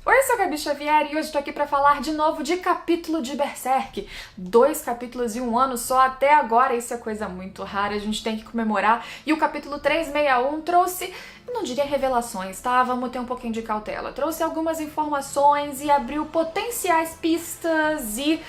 Oi, eu sou a Gabi Xavier e hoje tô aqui pra falar de novo de capítulo de Berserk. 2 capítulos em um ano só até agora, isso é coisa muito rara, a gente tem que comemorar. E o capítulo 361 trouxe, eu não diria revelações, tá? Vamos ter um pouquinho de cautela. Trouxe algumas informações e abriu potenciais pistas e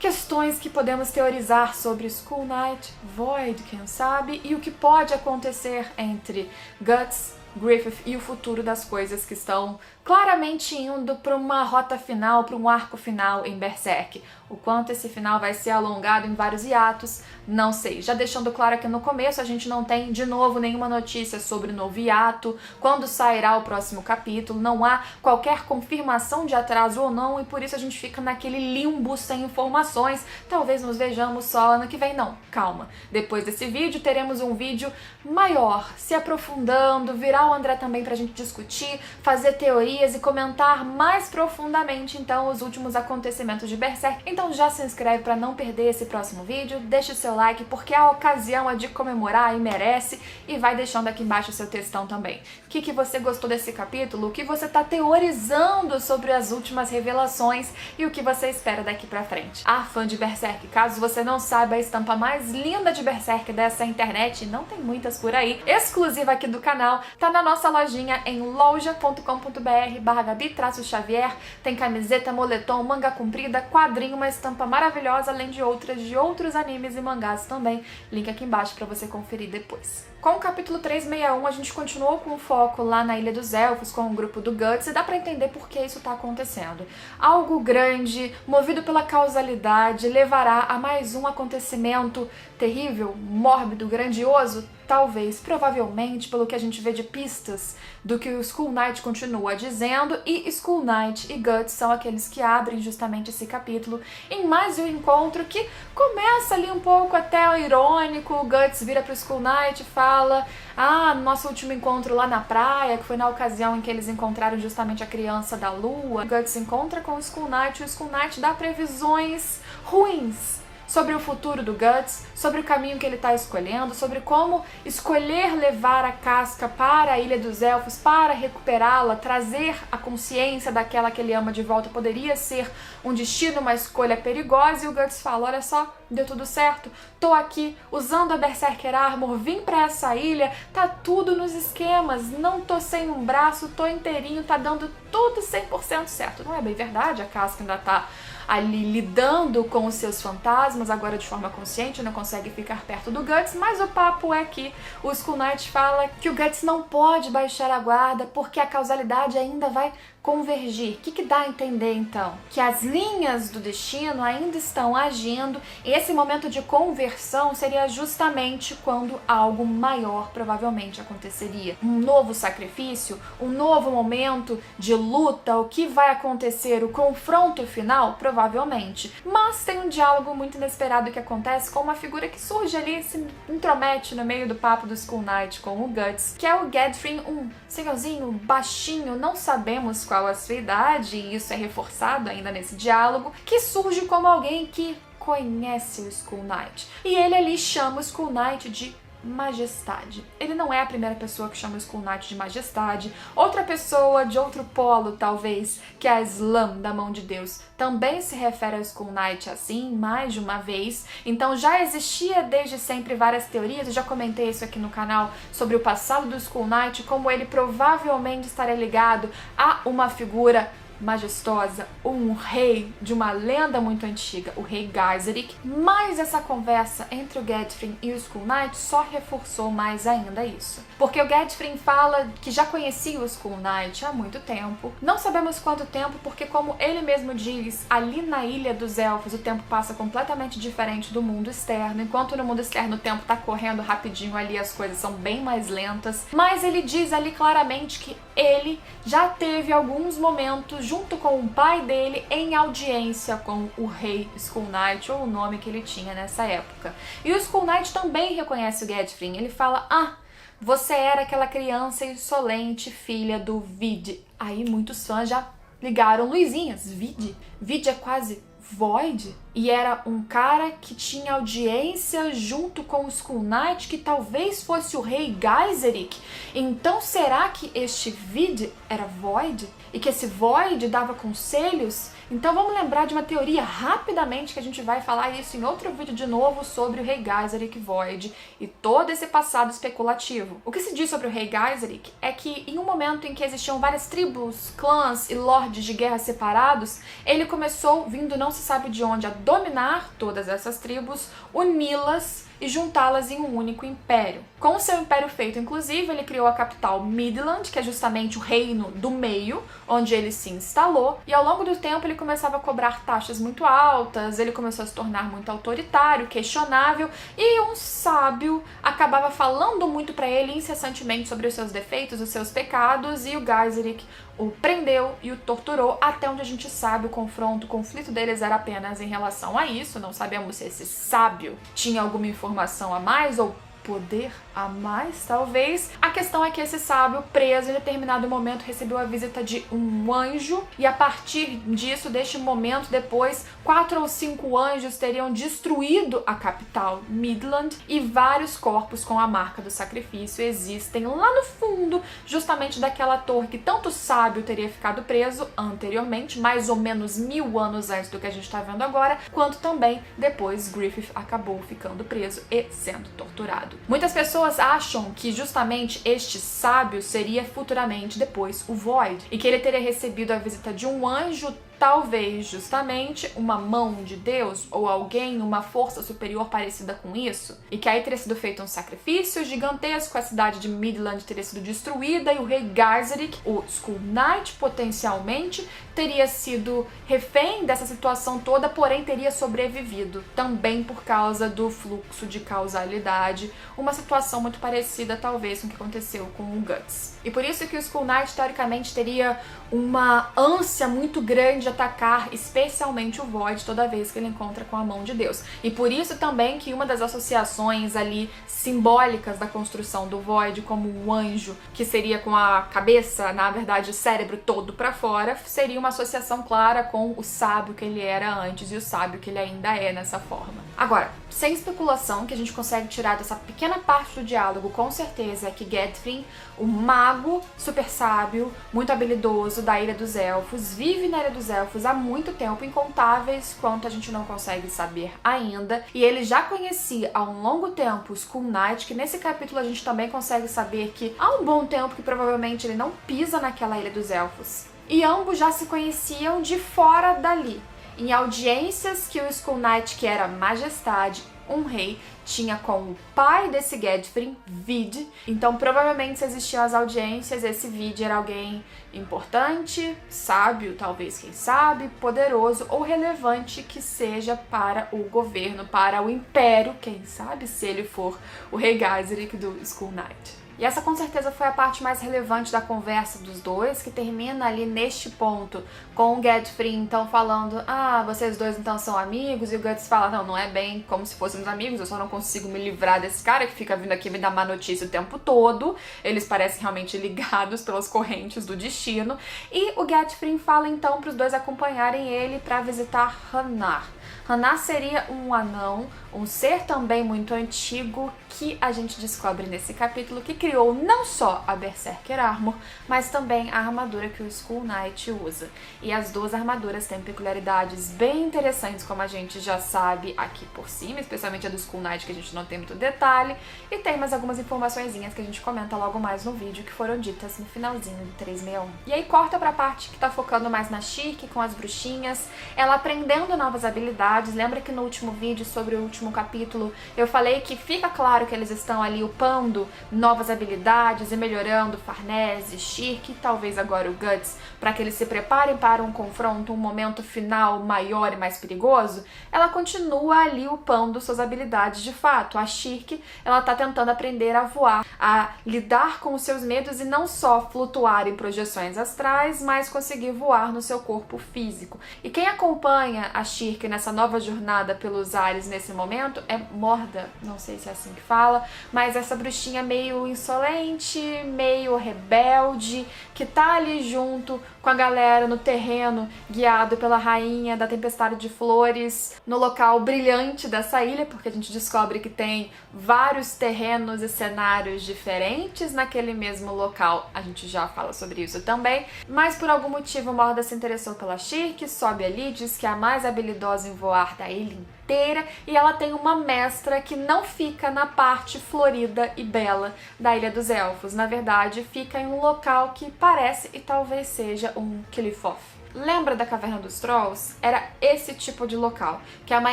questões que podemos teorizar sobre Skull Knight, Void, quem sabe, e o que pode acontecer entre Guts, Griffith e o futuro das coisas que estão claramente indo para uma rota final, para um arco final em Berserk. O quanto esse final vai ser alongado em vários hiatos, não sei. Já deixando claro que no começo a gente não tem, de novo, nenhuma notícia sobre o novo hiato, quando sairá o próximo capítulo, não há qualquer confirmação de atraso ou não, e por isso a gente fica naquele limbo sem informações. Talvez nos vejamos só ano que vem. Não, calma. Depois desse vídeo teremos um vídeo maior, se aprofundando, virar o André também pra gente discutir, fazer teorias e comentar mais profundamente então os últimos acontecimentos de Berserk. Então já se inscreve para não perder esse próximo vídeo, deixa o seu like porque a ocasião é de comemorar e merece, e vai deixando aqui embaixo o seu textão também. O que você gostou desse capítulo, o que você tá teorizando sobre as últimas revelações e o que você espera daqui pra frente. Ah, fã de Berserk, caso você não saiba, a estampa mais linda de Berserk dessa internet, não tem muitas por aí, exclusiva aqui do canal, tá na nossa lojinha em loja.com.br/Gabi-Xavier, tem camiseta, moletom, manga comprida, quadrinho, uma estampa maravilhosa, além de outras de outros animes e mangás também. Link aqui embaixo pra você conferir depois. Com o capítulo 361, a gente continuou com o foco lá na Ilha dos Elfos, com o grupo do Guts, e dá pra entender por que isso tá acontecendo. Algo grande, movido pela causalidade, levará a mais um acontecimento terrível, mórbido, grandioso? Talvez, provavelmente, pelo que a gente vê de pistas do que o Skull Knight continua dizendo, e Skull Knight e Guts são aqueles que abrem justamente esse capítulo em mais um encontro que começa ali um pouco até irônico. O Guts vira pro Skull Knight e fala: ah, nosso último encontro lá na praia, que foi na ocasião em que eles encontraram justamente a criança da lua. O Guts se encontra com o Skull Knight e o Skull Knight dá previsões ruins sobre o futuro do Guts, sobre o caminho que ele está escolhendo, sobre como escolher levar a casca para a Ilha dos Elfos, para recuperá-la, trazer a consciência daquela que ele ama de volta, poderia ser um destino, uma escolha perigosa. E o Guts fala: olha só, deu tudo certo, tô aqui usando a Berserker Armor, vim pra essa ilha, tá tudo nos esquemas, não tô sem um braço, tô inteirinho, tá dando tudo 100% certo. Não é bem verdade, a casca ainda tá ali lidando com os seus fantasmas, agora de forma consciente, não consegue ficar perto do Guts, mas o papo é que o Skull Knight fala que o Guts não pode baixar a guarda porque a causalidade ainda vai convergir. O que dá a entender então? Que as linhas do destino ainda estão agindo, e esse momento de conversão seria justamente quando algo maior provavelmente aconteceria. Um novo sacrifício, um novo momento de luta, o que vai acontecer, o confronto final, provavelmente. Mas tem um diálogo muito inesperado que acontece com uma figura que surge ali, se intromete no meio do papo do Skull Knight com o Guts, que é o Gedfrin, um senhorzinho baixinho, não sabemos qual a sua idade, e isso é reforçado ainda nesse diálogo, que surge como alguém que conhece o Skull Knight. E ele ali chama o Skull Knight de Majestade. Ele não é a primeira pessoa que chama o Skull Knight de Majestade. Outra pessoa de outro polo, talvez, que é a Slam da mão de Deus, também se refere ao Skull Knight assim, mais de uma vez. Então já existia desde sempre várias teorias, eu já comentei isso aqui no canal, sobre o passado do Skull Knight, como ele provavelmente estaria ligado a uma figura majestosa, um rei de uma lenda muito antiga, o rei Geyserik. Mas essa conversa entre o Gedfrin e o Skull Knight só reforçou mais ainda isso. Porque o Gedfrin fala que já conhecia o Skull Knight há muito tempo. Não sabemos quanto tempo, porque como ele mesmo diz, ali na Ilha dos Elfos o tempo passa completamente diferente do mundo externo. Enquanto no mundo externo o tempo tá correndo rapidinho, ali as coisas são bem mais lentas. Mas ele diz ali claramente que ele já teve alguns momentos junto com o pai dele em audiência com o rei Skull Knight, ou o nome que ele tinha nessa época. E o Skull Knight também reconhece o Gedfrin. Ele fala: ah, você era aquela criança insolente, filha do Vid. Aí muitos fãs já ligaram luzinhas. Vid? Vid é quase Void? E era um cara que tinha audiência junto com o Skull Knight, que talvez fosse o rei Geyserik. Então será que este Vid era Void? E que esse Void dava conselhos? Então vamos lembrar de uma teoria rapidamente, que a gente vai falar isso em outro vídeo de novo, sobre o rei Geyserik Void e todo esse passado especulativo. O que se diz sobre o rei Geyserik é que em um momento em que existiam várias tribos, clãs e lordes de guerra separados, ele começou, vindo não se sabe de onde, a dominar todas essas tribos, uni-las e juntá-las em um único império. Com o seu império feito, inclusive, ele criou a capital Midland, que é justamente o reino do meio, onde ele se instalou, e ao longo do tempo ele começava a cobrar taxas muito altas, ele começou a se tornar muito autoritário, questionável, e um sábio acabava falando muito para ele incessantemente sobre os seus defeitos, os seus pecados, e o Geyserik o prendeu e o torturou. Até onde a gente sabe, o conflito deles era apenas em relação a isso. Não sabemos se esse sábio tinha alguma informação a mais ou poder a mais, talvez. A questão é que esse sábio, preso em determinado momento, recebeu a visita de um anjo, e a partir disso, deste momento, depois, 4 ou 5 anjos teriam destruído a capital Midland, e vários corpos com a marca do sacrifício existem lá no fundo, justamente daquela torre que tanto o sábio teria ficado preso anteriormente, mais ou menos 1000 anos antes do que a gente está vendo agora, quanto também depois Griffith acabou ficando preso e sendo torturado. Muitas pessoas acham que justamente este sábio seria futuramente depois o Void, e que ele teria recebido a visita de um anjo, talvez justamente uma mão de Deus ou alguém, uma força superior parecida com isso, e que aí teria sido feito um sacrifício gigantesco, a cidade de Midland teria sido destruída e o rei Geyserik, o Skull Knight, potencialmente teria sido refém dessa situação toda, porém teria sobrevivido, também por causa do fluxo de causalidade, uma situação muito parecida talvez com o que aconteceu com o Guts. E por isso que o Skull Knight teoricamente teria uma ânsia muito grande de atacar especialmente o Void toda vez que ele encontra com a mão de Deus. E por isso também que uma das associações ali simbólicas da construção do Void como um anjo, que seria com a cabeça, na verdade o cérebro todo para fora, seria uma associação clara com o sábio que ele era antes e o sábio que ele ainda é nessa forma. Agora, sem especulação, que a gente consegue tirar dessa pequena parte do diálogo com certeza é que Gedfrin, o mago super sábio, muito habilidoso da Ilha dos Elfos, vive na Ilha dos Elfos há muito tempo, incontáveis quanto a gente não consegue saber ainda, e ele já conhecia há um longo tempo o Skull Knight, que nesse capítulo a gente também consegue saber que há um bom tempo que provavelmente ele não pisa naquela Ilha dos Elfos. E ambos já se conheciam de fora dali, em audiências que o Skull Knight, que era majestade, um rei, tinha com o pai desse Gedfrin, Vid. Então provavelmente se existiam as audiências, esse Vid era alguém importante, sábio, talvez, quem sabe, poderoso ou relevante que seja para o governo, para o império, quem sabe, se ele for o rei Geyserik do Skull Knight. E essa com certeza foi a parte mais relevante da conversa dos dois, que termina ali neste ponto, com o Gedfrin então falando: ah, vocês dois então são amigos, e o Guts fala: não, não é bem como se fôssemos amigos, eu só não consigo me livrar desse cara que fica vindo aqui me dar má notícia o tempo todo. Eles parecem realmente ligados pelas correntes do destino. E o Gedfrin fala então para os dois acompanharem ele para visitar Hanar. Hanar seria um anão, um ser também muito antigo, que a gente descobre nesse capítulo que criou não só a Berserker Armor, mas também a armadura que o Skull Knight usa. E as duas armaduras têm peculiaridades bem interessantes, como a gente já sabe aqui por cima, especialmente a do Skull Knight, que a gente não tem muito detalhe, e tem mais algumas informaçõezinhas que a gente comenta logo mais no vídeo, que foram ditas no finalzinho do 361. E aí corta pra parte que tá focando mais na Shirk, com as bruxinhas, ela aprendendo novas habilidades. Lembra que no último vídeo sobre o último capítulo eu falei que fica claro que eles estão ali upando novas habilidades e melhorando Farnese, Shirk e talvez agora o Guts, para que eles se preparem para um confronto, um momento final maior e mais perigoso. Ela continua ali upando suas habilidades de fato. A Shirk, ela tá tentando aprender a voar, a lidar com os seus medos e não só flutuar em projeções astrais, mas conseguir voar no seu corpo físico. E quem acompanha a Shirk nessa nova jornada pelos ares nesse momento é Morda, não sei se é assim que fala, fala, mas essa bruxinha meio insolente, meio rebelde, que tá ali junto com a galera no terreno, guiado pela rainha da tempestade de flores, no local brilhante dessa ilha, porque a gente descobre que tem vários terrenos e cenários diferentes naquele mesmo local. A gente já fala sobre isso também, mas por algum motivo Morda se interessou pela Shirk, sobe ali, diz que é a mais habilidosa em voar da ilha inteira, e ela tem uma mestra que não fica na parte florida e bela da Ilha dos Elfos. Na verdade, fica em um local que parece e talvez seja um Qlipoth. Lembra da Caverna dos Trolls? Era esse tipo de local, que é uma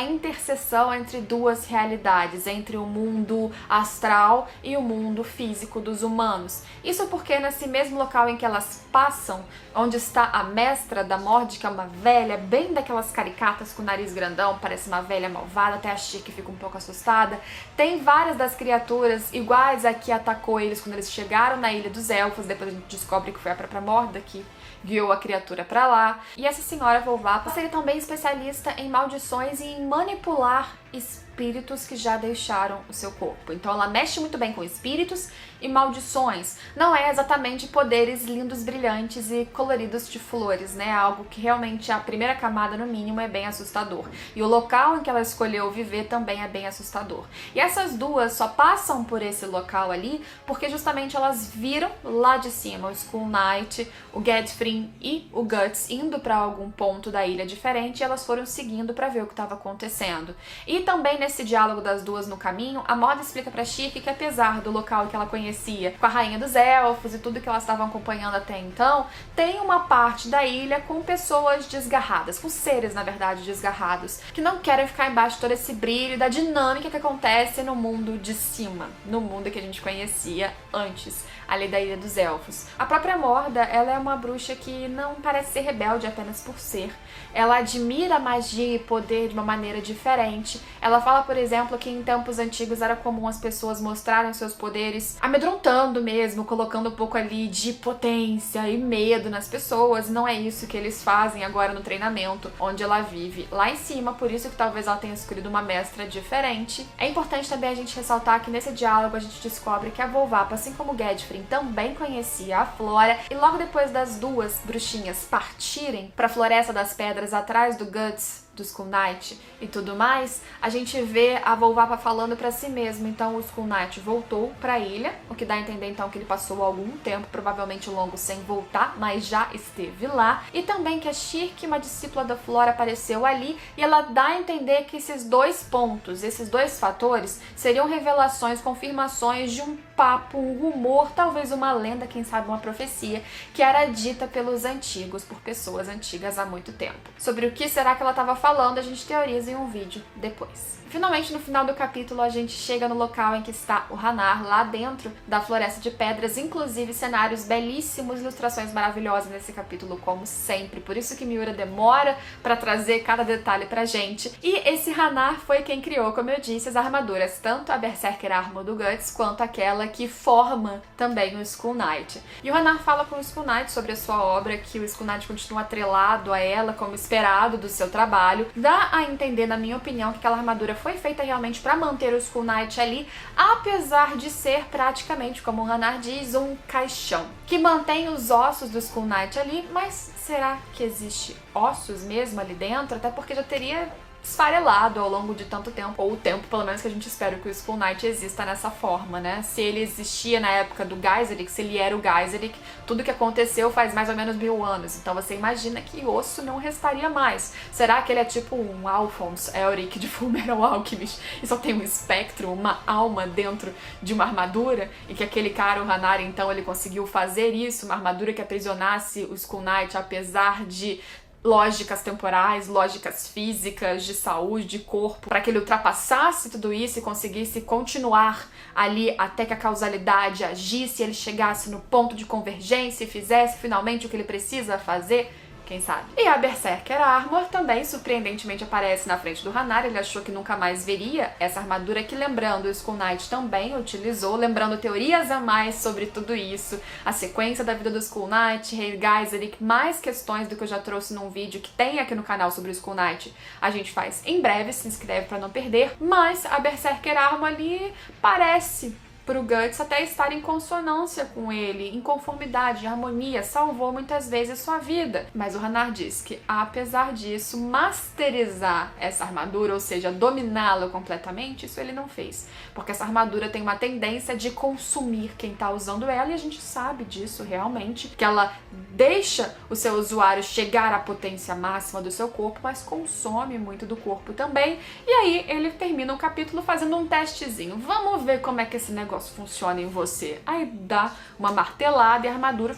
interseção entre duas realidades, entre o mundo astral e o mundo físico dos humanos. Isso porque nesse mesmo local em que elas passam, onde está a mestra da Mord, que é uma velha, bem daquelas caricatas com o nariz grandão, parece uma velha malvada, até a Shirk fica um pouco assustada. Tem várias das criaturas iguais a que atacou eles quando eles chegaram na Ilha dos Elfos, depois a gente descobre que foi a própria Morda que guiou a criatura pra lá. E essa senhora Volvapa seria também especialista em maldições e em manipular espíritos que já deixaram o seu corpo. Então ela mexe muito bem com espíritos e maldições. Não é exatamente poderes lindos, brilhantes e coloridos de flores, né? Algo que realmente a primeira camada, no mínimo, é bem assustador. E o local em que ela escolheu viver também é bem assustador. E essas duas só passam por esse local ali porque justamente elas viram lá de cima o Skull Knight, o Gedfrin e o Guts indo para algum ponto da ilha diferente, e elas foram seguindo para ver o que estava acontecendo. E também nesse diálogo das duas no caminho, a Morda explica pra Shirk que apesar do local que ela conhecia com a Rainha dos Elfos e tudo que elas estavam acompanhando até então, tem uma parte da ilha com pessoas desgarradas, com seres, na verdade, desgarrados, que não querem ficar embaixo de todo esse brilho da dinâmica que acontece no mundo de cima, no mundo que a gente conhecia antes, ali da Ilha dos Elfos. A própria Morda, ela é uma bruxa que não parece ser rebelde apenas por ser. Ela admira a magia e poder de uma maneira diferente. Ela fala, por exemplo, que em tempos antigos era comum as pessoas mostrarem seus poderes amedrontando mesmo, colocando um pouco ali de potência e medo nas pessoas. Não é isso que eles fazem agora no treinamento, onde ela vive lá em cima, por isso que talvez ela tenha escolhido uma mestra diferente. É importante também a gente ressaltar que nesse diálogo a gente descobre que a Volvapa, assim como o Gedfrin, também conhecia a Flora, e logo depois das duas bruxinhas partirem para a Floresta das Pedras atrás do Guts, do Skull Knight e tudo mais, a gente vê a Volvapa falando pra si mesma. Então o Skull Knight voltou pra ilha, o que dá a entender então que ele passou algum tempo, provavelmente longo, sem voltar, mas já esteve lá. E também que a Shirk, uma discípula da Flora, apareceu ali, e ela dá a entender que esses dois pontos, esses dois fatores, seriam revelações, confirmações de um papo, um rumor, talvez uma lenda, quem sabe uma profecia, que era dita pelos antigos, por pessoas antigas há muito tempo. Sobre o que será que ela estava falando, a gente teoriza em um vídeo depois. Finalmente, no final do capítulo, a gente chega no local em que está o Hanar, lá dentro da Floresta de Pedras, inclusive cenários belíssimos, ilustrações maravilhosas nesse capítulo, como sempre. Por isso que Miura demora para trazer cada detalhe pra gente. E esse Hanar foi quem criou, como eu disse, as armaduras, tanto a Berserker Armor do Guts, quanto aquela que forma também o Skull Knight. E o Hanar fala com o Skull Knight sobre a sua obra, que o Skull Knight continua atrelado a ela, como esperado do seu trabalho. Dá a entender, na minha opinião, que aquela armadura foi feita realmente para manter o Skull Knight ali, apesar de ser praticamente, como o Hanar diz, um caixão, que mantém os ossos do Skull Knight ali, mas será que existe ossos mesmo ali dentro? Até porque já teria esfarelado ao longo de tanto tempo, ou o tempo, pelo menos, que a gente espera que o Skull Knight exista nessa forma, né? Se ele existia na época do Geyserik, se ele era o Geyserik, tudo que aconteceu faz mais ou menos 1000 anos, então você imagina que osso não restaria mais. Será que ele é tipo um Alphonse Elric de Fullmetal Alchemist e só tem um espectro, uma alma dentro de uma armadura, e que aquele cara, o Hanar, então, ele conseguiu fazer isso, uma armadura que aprisionasse o Skull Knight, apesar de lógicas temporais, lógicas físicas, de saúde, de corpo, para que ele ultrapassasse tudo isso e conseguisse continuar ali até que a causalidade agisse, ele chegasse no ponto de convergência e fizesse finalmente o que ele precisa fazer? quem sabe? E a Berserker Armor também, surpreendentemente, aparece na frente do Hanar. Ele achou que nunca mais veria essa armadura que, lembrando, o Skull Knight também utilizou, lembrando teorias a mais sobre tudo isso, a sequência da vida do Skull Knight, Rei Geyserik, mais questões do que eu já trouxe num vídeo que tem aqui no canal sobre o Skull Knight. A gente faz em breve, se inscreve pra não perder. Mas a Berserker Armor ali parece pro Guts até estar em consonância com ele, em conformidade, em harmonia, salvou muitas vezes sua vida. Mas o Hanar diz que, apesar disso, masterizar essa armadura, ou seja, dominá-la completamente, isso ele não fez. Porque essa armadura tem uma tendência de consumir quem tá usando ela, e a gente sabe disso realmente, que ela deixa o seu usuário chegar à potência máxima do seu corpo, mas consome muito do corpo também. E aí ele termina o capítulo fazendo um testezinho. Vamos ver como é que esse negócio funciona em você. Aí dá uma martelada e a armadura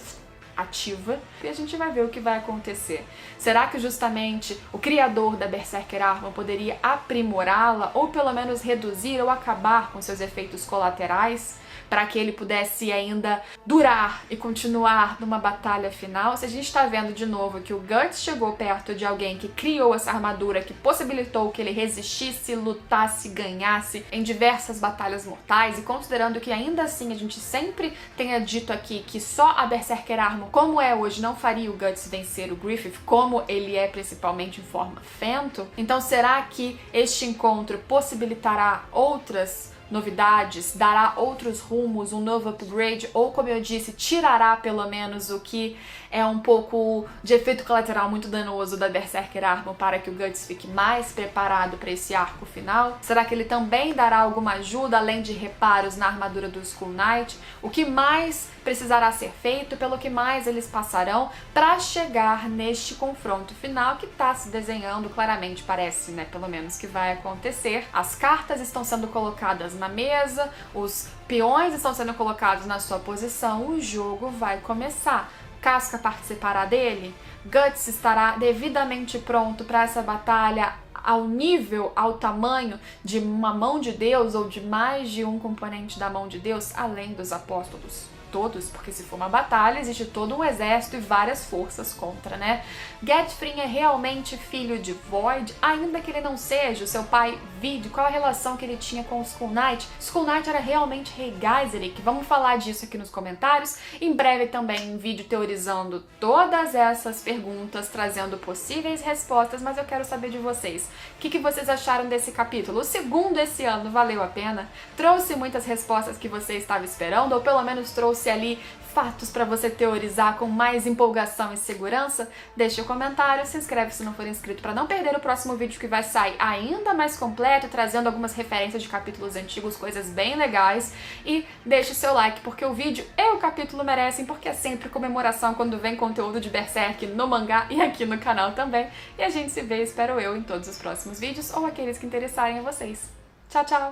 ativa e a gente vai ver o que vai acontecer. Será que justamente o criador da Berserker Armor poderia aprimorá-la ou pelo menos reduzir ou acabar com seus efeitos colaterais para que ele pudesse ainda durar e continuar numa batalha final? Se a gente está vendo de novo que o Guts chegou perto de alguém que criou essa armadura, que possibilitou que ele resistisse, lutasse, ganhasse em diversas batalhas mortais, e considerando que ainda assim a gente sempre tenha dito aqui que só a Berserker Armor, como é hoje, não faria o Guts vencer o Griffith, como ele é principalmente em forma Fento, então será que este encontro possibilitará outras novidades, dará outros rumos, um novo upgrade, ou, como eu disse, tirará pelo menos o que é um pouco de efeito colateral muito danoso da Berserker Armor para que o Guts fique mais preparado para esse arco final? Será que ele também dará alguma ajuda além de reparos na armadura do Skull Knight? O que mais precisará ser feito, pelo que mais eles passarão para chegar neste confronto final que está se desenhando claramente, parece, né, pelo menos que vai acontecer. As cartas estão sendo colocadas na mesa, os peões estão sendo colocados na sua posição, o jogo vai começar. Casca participará dele? Guts estará devidamente pronto para essa batalha ao nível, ao tamanho de uma mão de Deus ou de mais de um componente da mão de Deus, além dos apóstolos? Todos, porque se for uma batalha, existe todo um exército e várias forças contra, né? Getfrin é realmente filho de Void, ainda que ele não seja o seu pai Vid. Qual a relação que ele tinha com o Skull Knight? Skull Knight era realmente Rei Geyserik? Vamos falar disso aqui nos comentários. Em breve também um vídeo teorizando todas essas perguntas, trazendo possíveis respostas, mas eu quero saber de vocês. O que vocês acharam desse capítulo? O segundo esse ano valeu a pena? Trouxe muitas respostas que você estava esperando, ou pelo menos trouxe ali fatos para você teorizar com mais empolgação e segurança? Deixe o comentário, se inscreve se não for inscrito para não perder o próximo vídeo que vai sair ainda mais completo, trazendo algumas referências de capítulos antigos, coisas bem legais, e deixe o seu like, porque o vídeo e o capítulo merecem, porque é sempre comemoração quando vem conteúdo de Berserk no mangá e aqui no canal também. E a gente se vê, espero eu, em todos os próximos vídeos ou aqueles que interessarem a vocês. Tchau, tchau!